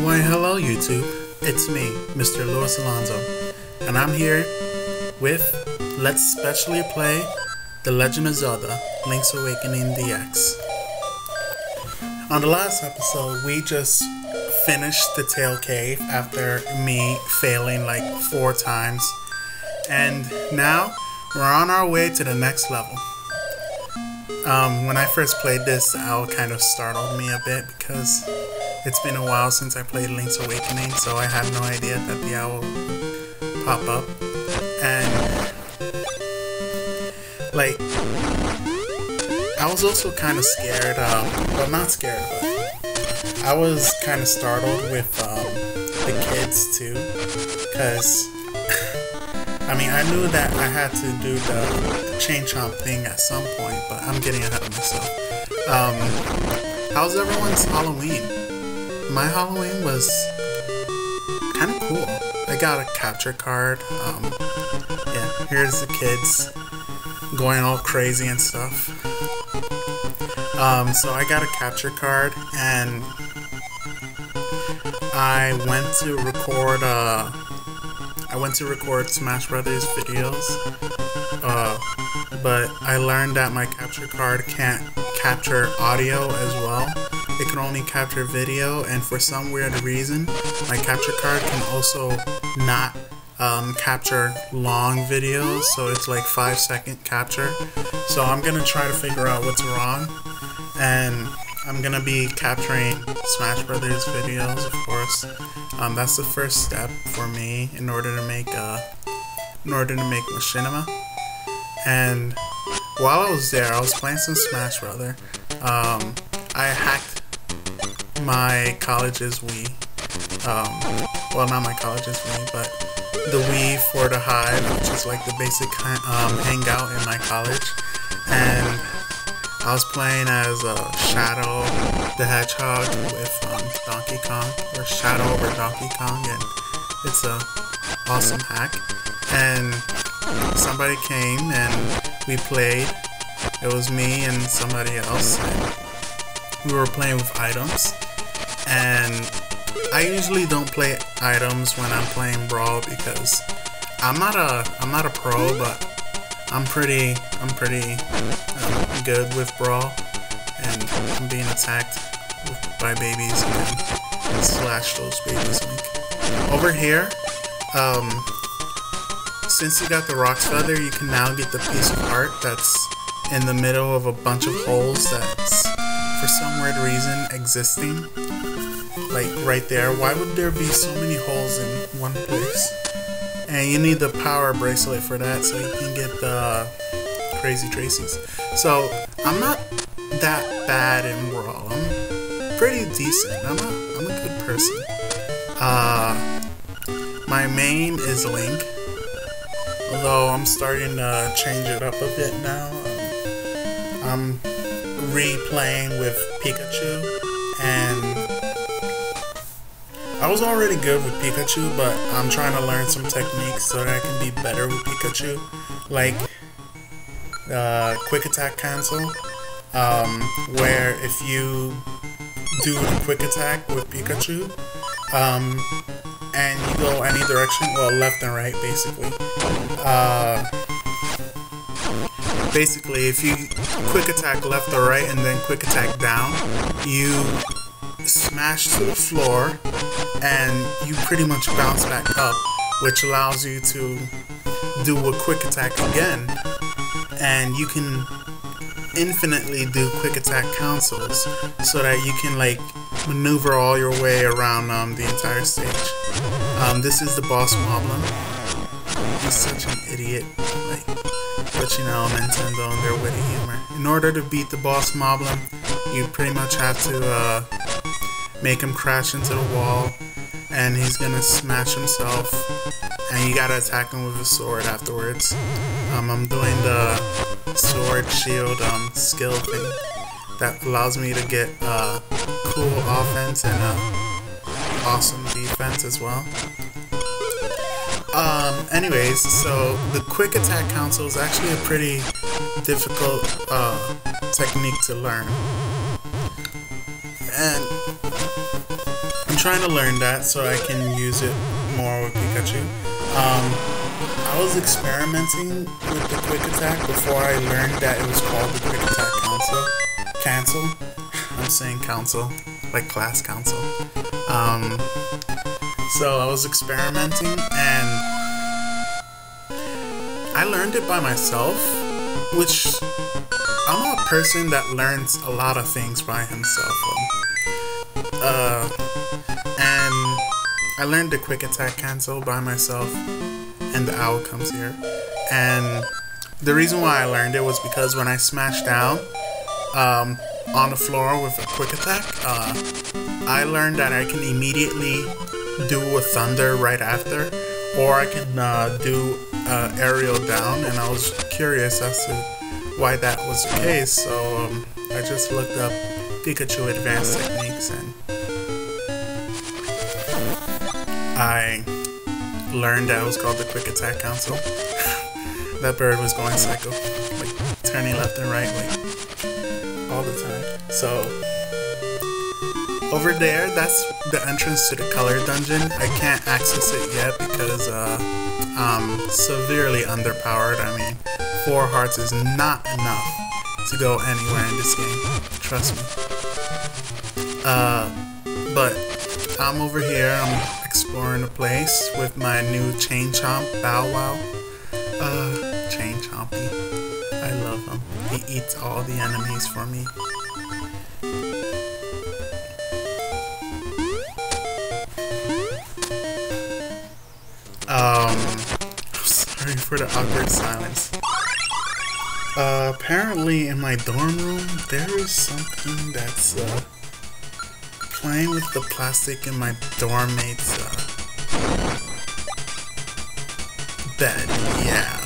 Why hello YouTube, it's me, Mr. Louis Alonso, and I'm here with Let's Specially Play The Legend of Zelda, Link's Awakening DX. On the last episode, we just finished the Tail Cave after me failing like 4 times, and now we're on our way to the next level. When I first played this, the owl kind of startled me a bit because it's been a while since I played Link's Awakening, so I had no idea that the owl would pop up. And, like, I was also kind of scared, well, not scared, but I was kind of startled with the kids too, because I mean, I knew that I had to do the chain chomp thing at some point, but I'm getting ahead of myself. How's everyone's Halloween? My Halloween was kind of cool. I got a capture card. Yeah, here's the kids going all crazy and stuff. So I got a capture card, and I went to record Smash Brothers videos, but I learned that my capture card can't capture audio as well. It can only capture video, and for some weird reason, my capture card can also not capture long videos, so it's like 5-second capture. So I'm gonna try to figure out what's wrong, and I'm gonna be capturing Smash Brothers videos, of course. That's the first step for me in order to make machinima. And while I was there, I was playing some Smash Brother. I hacked my college's Wii. Well, not my college's Wii, but the Wii for the Hive, which is like the basic hangout in my college. And I was playing as Shadow the Hedgehog with Donkey Kong, or Shadow over Donkey Kong, and it's a awesome hack. And somebody came and we played. It was me and somebody else, and we were playing with items. And I usually don't play items when I'm playing Brawl because I'm not a pro, but I'm pretty good with Brawl, and I'm being attacked by babies and slash those babies. Over here, since you got the Rock's Feather, you can now get the piece of art that's in the middle of a bunch of holes that's for some weird reason existing, like right there. Why would there be so many holes in one place? And you need the power bracelet for that, so you can get the Crazy Tracy's. So I'm not that bad in Brawl. I'm pretty decent. I'm a good person. My main is Link, although I'm starting to change it up a bit now. I'm replaying with Pikachu, and I was already good with Pikachu, but I'm trying to learn some techniques so that I can be better with Pikachu, like quick attack cancel, where if you do the quick attack with Pikachu, and you go any direction, well, left and right, basically. Basically, if you quick attack left or right and then quick attack down, you smash to the floor and you pretty much bounce back up, which allows you to do a quick attack again, and you can infinitely do quick attack cancels so that you can like maneuver all your way around the entire stage. This is the boss Moblin. He's such an idiot, like, but you know, Nintendo and their witty humor. In order to beat the boss Moblin, you pretty much have to make him crash into the wall, and he's gonna smash himself, and you gotta attack him with a sword afterwards. I'm doing the sword shield skill thing that allows me to get cool offense and awesome defense as well. Anyways, so the quick attack cancel is actually a pretty difficult technique to learn. And trying to learn that so I can use it more with Pikachu. I was experimenting with the quick attack before I learned that it was called the quick attack cancel. I'm saying council, like class council. So I was experimenting and I learned it by myself, which I'm a person that learns a lot of things by himself. And I learned the quick attack cancel by myself, and the owl comes here. And the reason why I learned it was because when I smashed down on the floor with a quick attack, I learned that I can immediately do a thunder right after, or I can do aerial down, and I was curious as to why that was the case, so I just looked up Pikachu advanced techniques and I learned that it was called the quick attack council. That bird was going psycho, like turning left and right, like all the time. So over there, that's the entrance to the color dungeon. I can't access it yet because I'm severely underpowered. I mean, 4 hearts is not enough to go anywhere in this game. Trust me. But I'm over here. I'm exploring the place with my new Chain Chomp Bow Wow. Chain Chompy. I love him. He eats all the enemies for me. Sorry for the awkward silence. Apparently in my dorm room, there is something that's, playing with the plastic in my dorm mate's, bed. Yeah.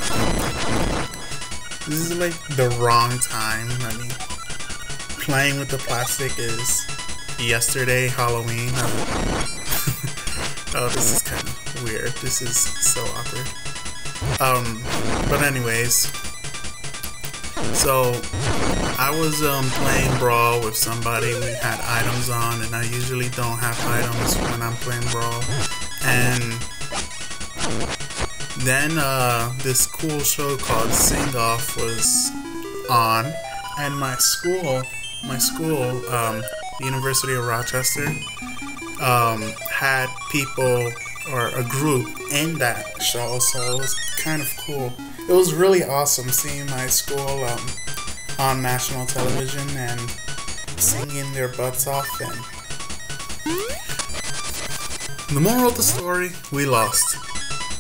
This is like the wrong time. I mean, playing with the plastic is yesterday, Halloween. Oh, this is kind of weird. This is so awkward. But anyways, so I was playing Brawl with somebody. We had items on, and I usually don't have items when I'm playing Brawl. And then this cool show called Sing Off was on, and my school, the University of Rochester, had people or a group in that show, so it was kind of cool. It was really awesome seeing my school on national television and singing their butts off. And the moral of the story, we lost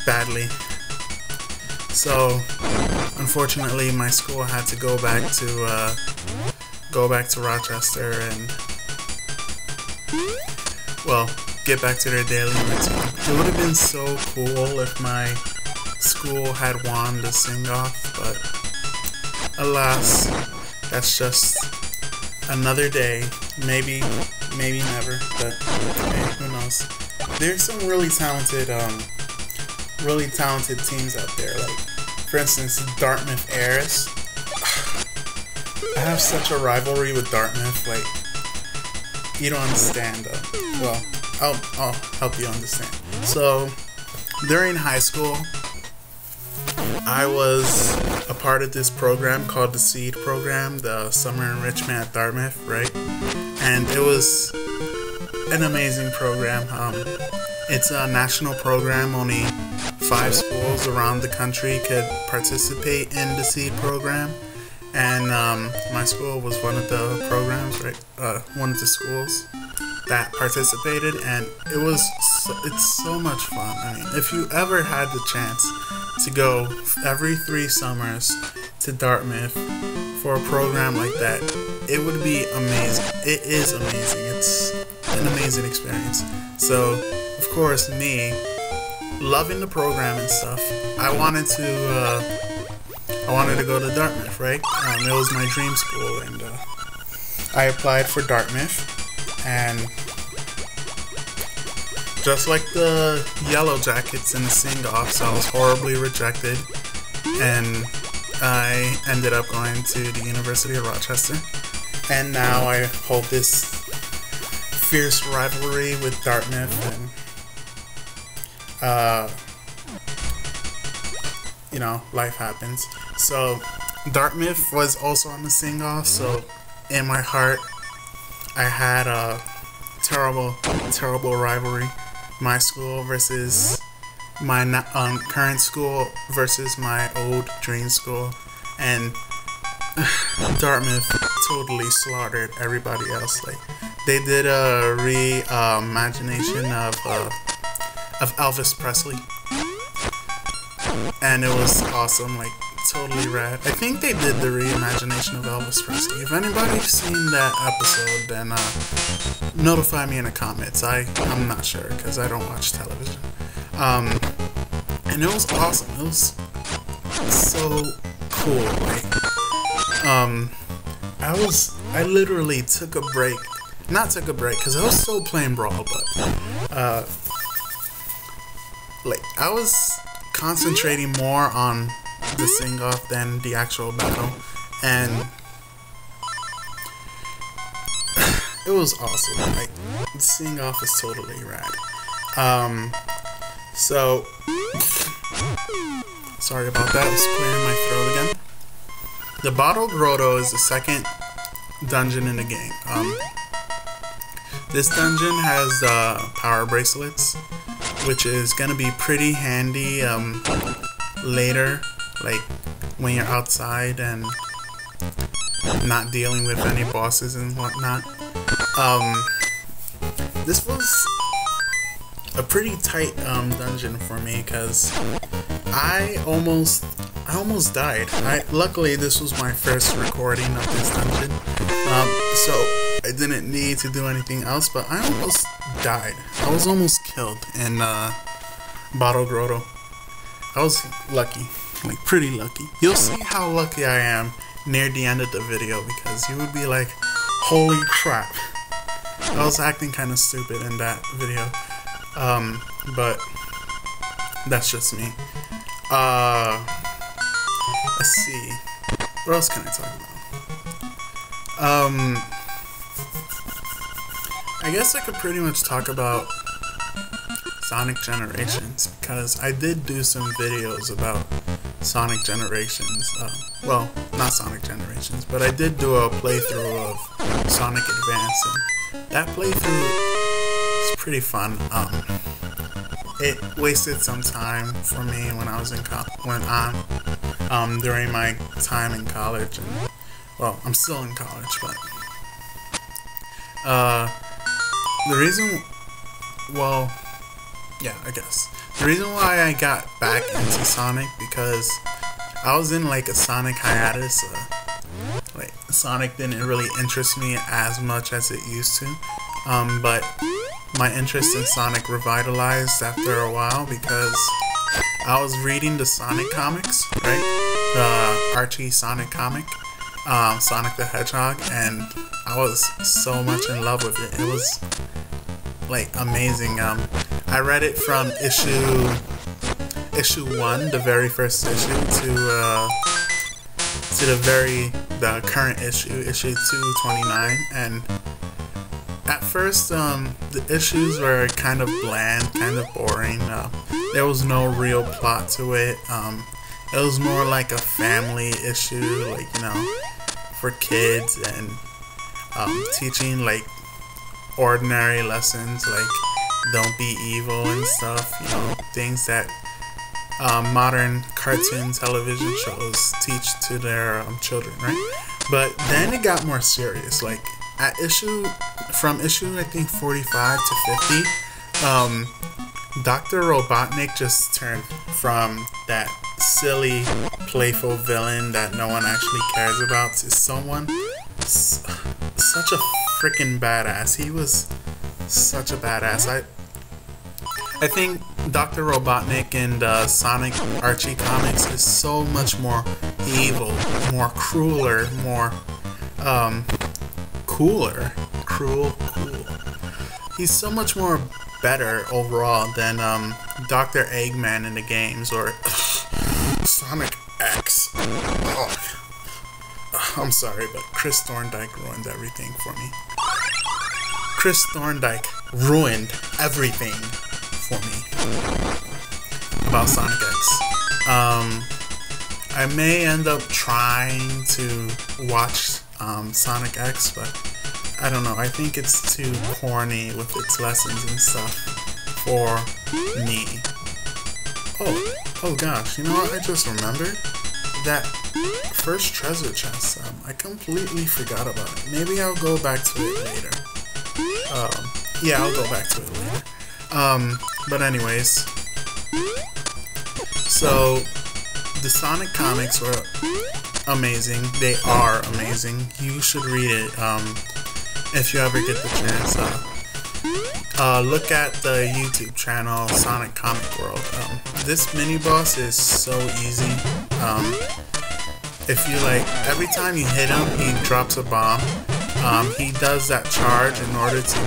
badly. So unfortunately, my school had to go back to Rochester and, well, get back to their daily routine. It would have been so cool if my school had won the sing-off, but alas, that's just another day. Maybe never, but hey, who knows? There's some really talented teams out there. Like, for instance, Dartmouth Airs. I have such a rivalry with Dartmouth. Like, you don't understand. Well, I'll help you understand. So, during high school, I was a part of this program called the SEED program, the Summer Enrichment at Dartmouth, right? And it was an amazing program. It's a national program. Only 5 schools around the country could participate in the SEED program. And my school was one of the programs, right? One of the schools that participated, and it's so much fun. I mean, if you ever had the chance to go every 3 summers to Dartmouth for a program like that, it would be amazing. It is amazing. It's an amazing experience. So, of course, me loving the program and stuff, I wanted to go to Dartmouth, right? It was my dream school, and I applied for Dartmouth, and just like the Yellow Jackets in the sing-offs, I was horribly rejected, and I ended up going to the University of Rochester, and now I hold this fierce rivalry with Dartmouth, and you know, life happens. So Dartmouth was also on the sing-off, so in my heart I had a terrible rivalry. My school versus my current school versus my old dream school, and Dartmouth totally slaughtered everybody else. Like, they did a reimagination of Elvis Presley, and it was awesome. Like, totally rad. I think they did the reimagination of Elvis Presley. If anybody's seen that episode, then notify me in the comments. I'm not sure because I don't watch television. And it was awesome. It was so cool. Like, I literally took a break. Not took a break because I was still playing Brawl, but like, I was concentrating more on the sing-off than the actual battle, and it was awesome. Like, the sing-off is totally rad. So sorry about that. I was clearing my throat again. The Bottle Grotto is the second dungeon in the game. This dungeon has power bracelets, which is gonna be pretty handy later, like when you're outside and not dealing with any bosses and whatnot. This was a pretty tight dungeon for me because I almost died. Luckily this was my first recording of this dungeon, so I didn't need to do anything else, but I almost died. I was almost killed in Bottle Grotto. I was lucky, like pretty lucky. You'll see how lucky I am near the end of the video, because you would be like, holy crap. I was acting kind of stupid in that video, but that's just me. Let's see, what else can I talk about? I guess I could pretty much talk about Sonic Generations, because I did do some videos about Sonic Generations. Well, not Sonic Generations, but I did do a playthrough of Sonic Advance, and that playthrough is pretty fun. It wasted some time for me when I was during my time in college, and well, I'm still in college, but the reason, well, yeah, I guess the reason why I got back into Sonic, because I was in like a Sonic hiatus. Like, Sonic didn't really interest me as much as it used to, but my interest in Sonic revitalized after a while, because I was reading the Sonic comics, right? The Archies Sonic comic, Sonic the Hedgehog, and I was so much in love with it. It was like amazing. I read it from issue 1, the very first issue, to the current issue 229, and at first the issues were kind of bland, kind of boring. There was no real plot to it. It was more like a family issue, like, you know, for kids, and teaching like ordinary lessons, like don't be evil and stuff, you know, things that modern cartoon television shows teach to their children, right? But then it got more serious. Like, at from issue I think 45 to 50, Dr. Robotnik just turned from that silly, playful villain that no one actually cares about to someone such a freaking badass. He was such a badass. I think Dr. Robotnik in the Sonic Archie comics is so much more evil, more crueler, more cooler. Cool. He's so much more better overall than Dr. Eggman in the games, or Sonic X. Oh. I'm sorry, but Chris Thorndike ruined everything for me. Chris Thorndike ruined everything for me about Sonic X. I may end up trying to watch Sonic X, but I don't know. I think it's too corny with its lessons and stuff for me. Oh gosh, you know what? I just remembered that first treasure chest. I completely forgot about it. Maybe I'll go back to it later. Yeah, I'll go back to it later. But anyways, so the Sonic comics were amazing. They are amazing. You should read it if you ever get the chance. Look at the YouTube channel Sonic Comic World. This mini boss is so easy. If you like, every time you hit him, he drops a bomb. He does that charge in order to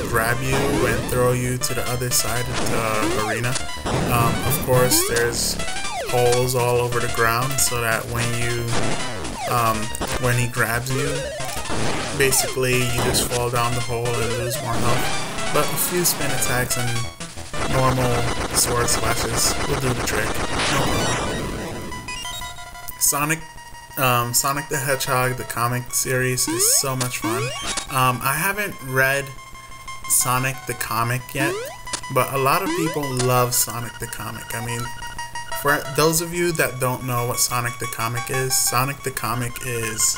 grab you and throw you to the other side of the arena. Of course, there's holes all over the ground so that when he grabs you, basically you just fall down the hole and lose more health. But a few spin attacks and normal sword slashes will do the trick. No problem. Sonic the Hedgehog, the comic series, is so much fun. I haven't read Sonic the comic yet, but a lot of people love Sonic the comic. I mean, for those of you that don't know what Sonic the comic is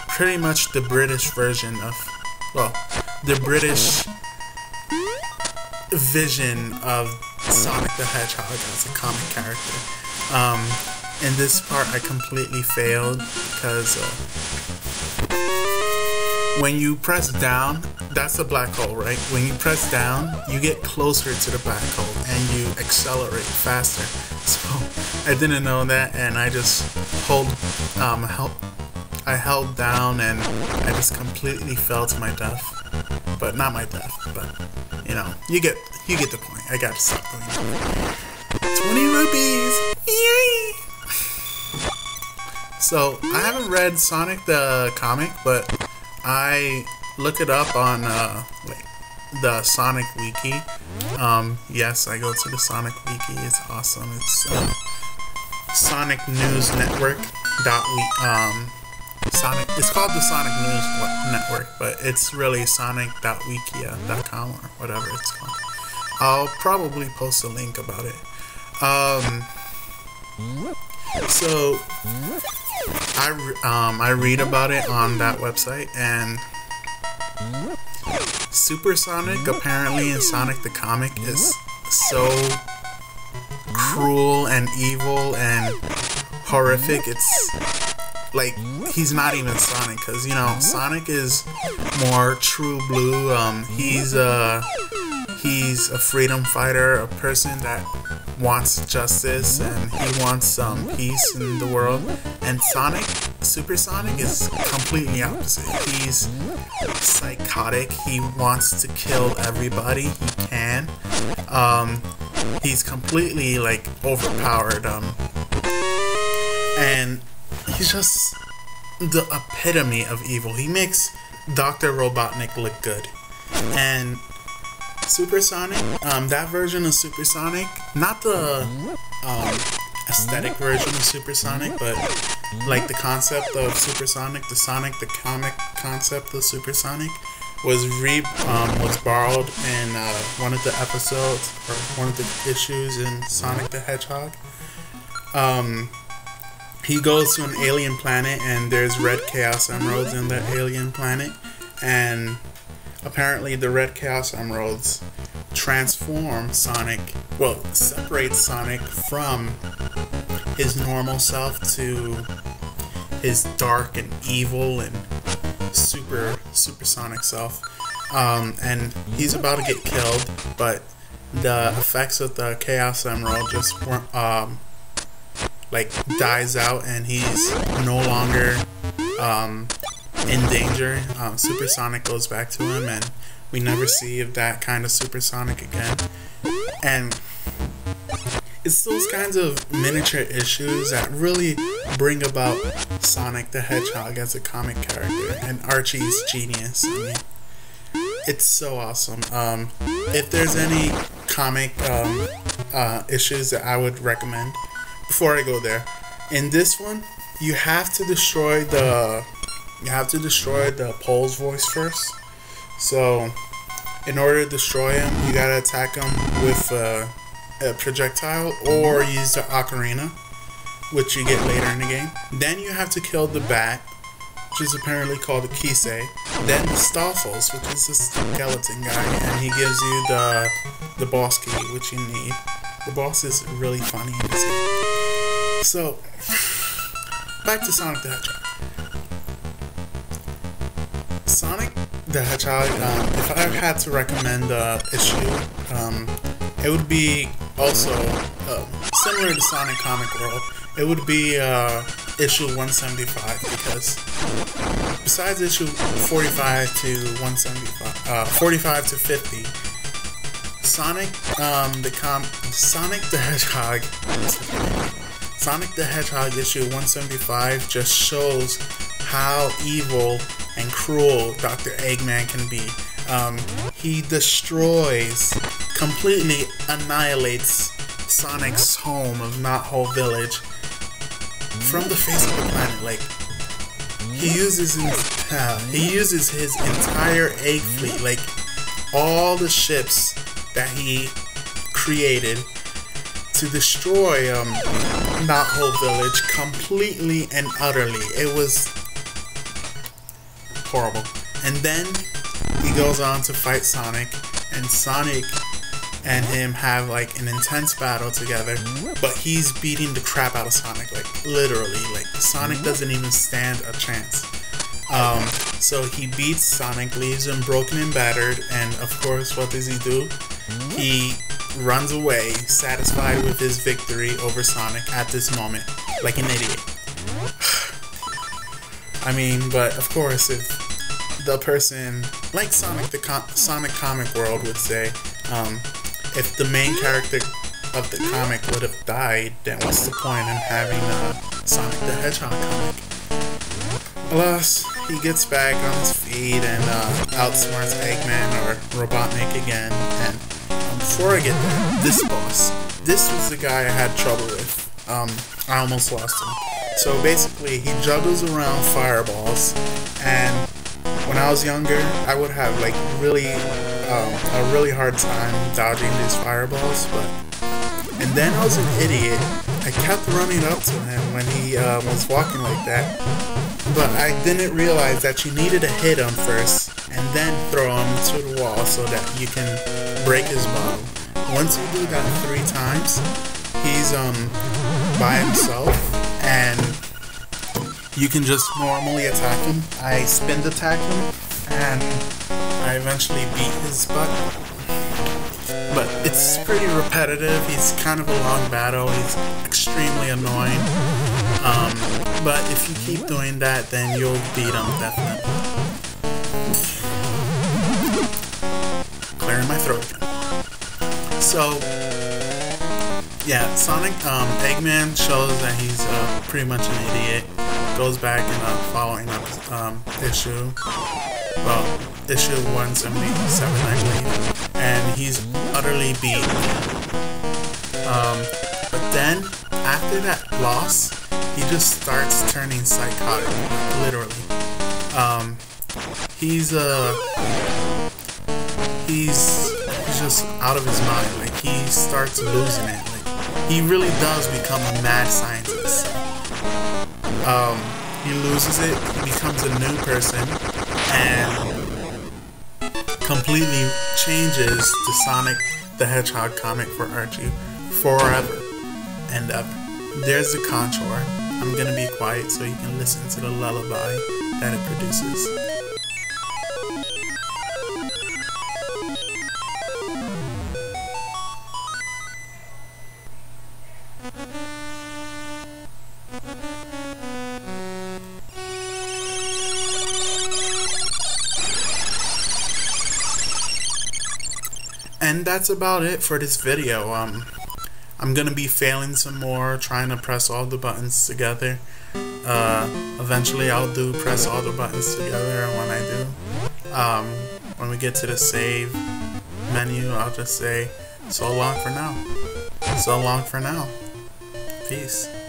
pretty much the British version of, well, the British vision of Sonic the Hedgehog as a comic character. In this part, I completely failed because when you press down, that's a black hole, right? When you press down, you get closer to the black hole and you accelerate faster. So I didn't know that, and I just I held down and I just completely fell to my death. But not my death, but you know, you get the point. I gotta stop doing that. 20 rupees! Yay! So, I haven't read Sonic the comic, but I look it up on the Sonic Wiki. Yes, I go to the Sonic Wiki. It's awesome. It's Sonic News Network. It's called the Sonic News Network, but it's really sonic.wikia.com or whatever it's called. I'll probably post a link about it. So I read about it on that website, and Super Sonic apparently in Sonic the comic is so cruel and evil and horrific. It's like he's not even Sonic, because you know Sonic is more true blue. He's a freedom fighter, a person that wants justice and he wants peace in the world. And Super Sonic is completely opposite. He's psychotic. He wants to kill everybody he can. He's completely like overpowered. And he's just the epitome of evil. He makes Dr. Robotnik look good. And Super Sonic, that version of Super Sonic, not the aesthetic version of Super Sonic, but like the concept of Super Sonic, the comic concept of Super Sonic was borrowed in one of the episodes or one of the issues in Sonic the Hedgehog. He goes to an alien planet and there's red Chaos Emeralds in that alien planet, and apparently the red Chaos Emeralds transform Sonic, well, separate Sonic from his normal self to his dark and evil and super Sonic self. And he's about to get killed, but the effects of the Chaos Emerald just like dies out and he's no longer in danger. Super Sonic goes back to him and we never see of that kind of Super Sonic again. And it's those kinds of miniature issues that really bring about Sonic the Hedgehog as a comic character and Archie's genius. I mean, It's so awesome. If there's any comic issues that I would recommend, before I go there, in this one, you have to destroy the Pole's voice first. So, in order to destroy him, you gotta attack him with a projectile or use the ocarina, which you get later in the game. Then you have to kill the bat, which is apparently called a Kisei. Then the Stoffels, which is a skeleton guy, and he gives you the boss key, which you need. The boss is really funny in this game. So, back to Sonic the Hedgehog. Sonic the Hedgehog, if I had to recommend an issue, it would be also similar to Sonic Comic World. It would be issue 175, because besides issue 45 to 175, 45 to 50, Sonic the Hedgehog issue 175 just shows how evil and cruel Dr. Eggman can be. He destroys, completely annihilates Sonic's home of Knothole Village from the face of the planet. Like, he uses his entire egg fleet, like all the ships that he created, to destroy Knothole Village completely and utterly. It was horrible. And then he goes on to fight Sonic, and Sonic and him have like an intense battle together, but he's beating the crap out of Sonic, like literally. Like, Sonic doesn't even stand a chance. So he beats Sonic, leaves him broken and battered, and of course, what does he do? He runs away, satisfied with his victory over Sonic at this moment, like an idiot. I mean, but of course, if the person, like Sonic, Sonic Comic World would say, if the main character of the comic would have died, then what's the point in having a Sonic the Hedgehog comic? Alas, he gets back on his feet and outsmarts Eggman or Robotnik again. And before I get there, this boss, this was the guy I had trouble with. I almost lost him. So basically, he juggles around fireballs, and when I was younger, I would have like a really hard time dodging these fireballs. And then I was an idiot. I kept running up to him when he was walking like that, but I didn't realize that you needed to hit him first and then throw him to the wall so that you can break his bottle. Once you do that 3 times, he's by himself, and you can just normally attack him. I spin attack him, and I eventually beat his butt. But it's pretty repetitive. He's kind of a long battle. He's extremely annoying. But if you keep doing that, then you'll beat him definitely. Clearing my throat again. So, yeah, Sonic, Eggman shows that he's pretty much an idiot. Goes back and following up issue 177, I believe, and he's utterly beaten. But then, after that loss, he just starts turning psychotic, literally. He's just out of his mind. Like, he starts losing it. Like, he really does become a mad scientist. He loses it, he becomes a new person, and completely changes the Sonic the Hedgehog comic for Archie forever and ever. There's the contour. I'm gonna be quiet so you can listen to the lullaby that it produces. And that's about it for this video. I'm gonna be failing some more, trying to press all the buttons together. Eventually I'll do press all the buttons together when I do. when we get to the save menu, I'll just say so long for now. So long for now. Peace.